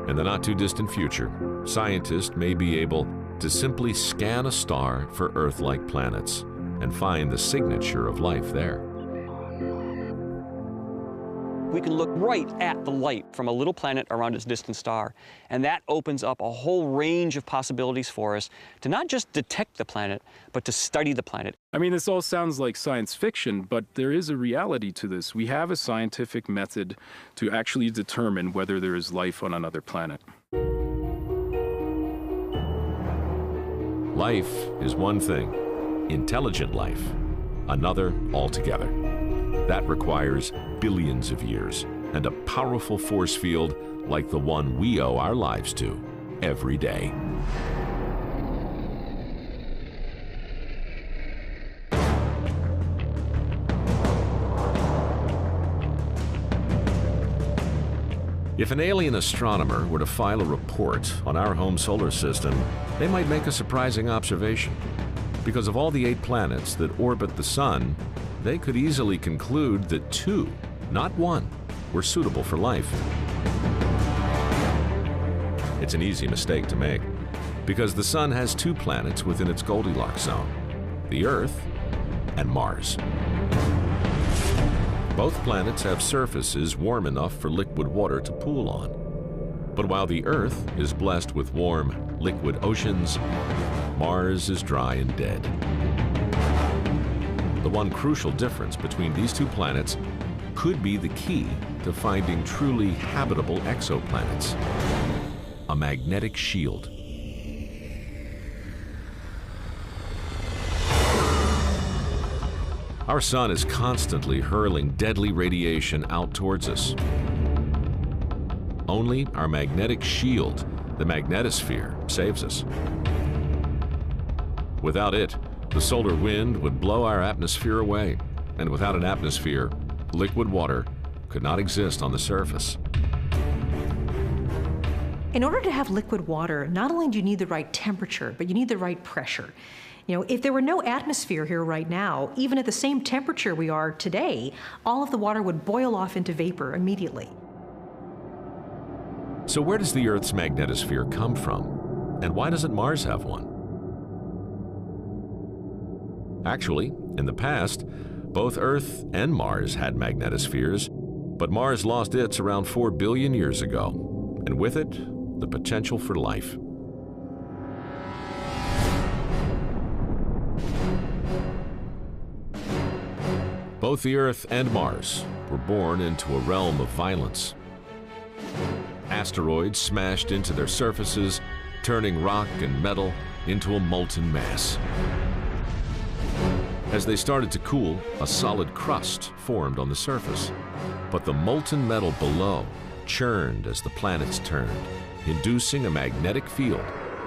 In the not-too-distant future, scientists may be able to simply scan a star for Earth-like planets and find the signature of life there. We can look right at the light from a little planet around its distant star, and that opens up a whole range of possibilities for us to not just detect the planet, but to study the planet. I mean, this all sounds like science fiction, but there is a reality to this. We have a scientific method to actually determine whether there is life on another planet. Life is one thing, intelligent life, another altogether. That requires billions of years and a powerful force field like the one we owe our lives to every day. If an alien astronomer were to file a report on our home solar system, they might make a surprising observation. Because of all the 8 planets that orbit the Sun, they could easily conclude that 2, not 1, were suitable for life. It's an easy mistake to make, because the Sun has 2 planets within its Goldilocks zone, the Earth and Mars. Both planets have surfaces warm enough for liquid water to pool on. But while the Earth is blessed with warm, liquid oceans, Mars is dry and dead. The one crucial difference between these 2 planets could be the key to finding truly habitable exoplanets: a magnetic shield. Our Sun is constantly hurling deadly radiation out towards us. Only our magnetic shield, the magnetosphere, saves us. Without it, the solar wind would blow our atmosphere away, and without an atmosphere, liquid water could not exist on the surface. In order to have liquid water, not only do you need the right temperature, but you need the right pressure. You know, if there were no atmosphere here right now, even at the same temperature we are today, all of the water would boil off into vapor immediately. So where does the Earth's magnetosphere come from? And why doesn't Mars have one? Actually, in the past, both Earth and Mars had magnetospheres, but Mars lost its around 4 billion years ago, and with it, the potential for life. Both the Earth and Mars were born into a realm of violence. Asteroids smashed into their surfaces, turning rock and metal into a molten mass. As they started to cool, a solid crust formed on the surface. But the molten metal below churned as the planets turned, inducing a magnetic field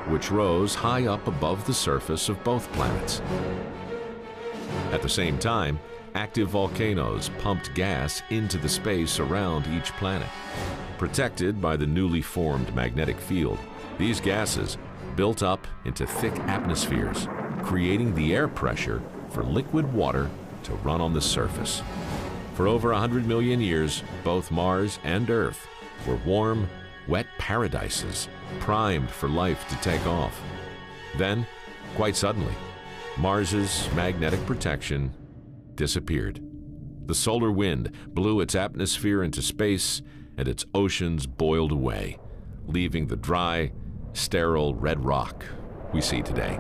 which rose high up above the surface of both planets. At the same time, active volcanoes pumped gas into the space around each planet. Protected by the newly formed magnetic field, these gases built up into thick atmospheres, creating the air pressure for liquid water to run on the surface. For over 100 million years, both Mars and Earth were warm, wet paradises, primed for life to take off. Then, quite suddenly, Mars's magnetic protection disappeared. The solar wind blew its atmosphere into space, and its oceans boiled away, leaving the dry, sterile red rock we see today.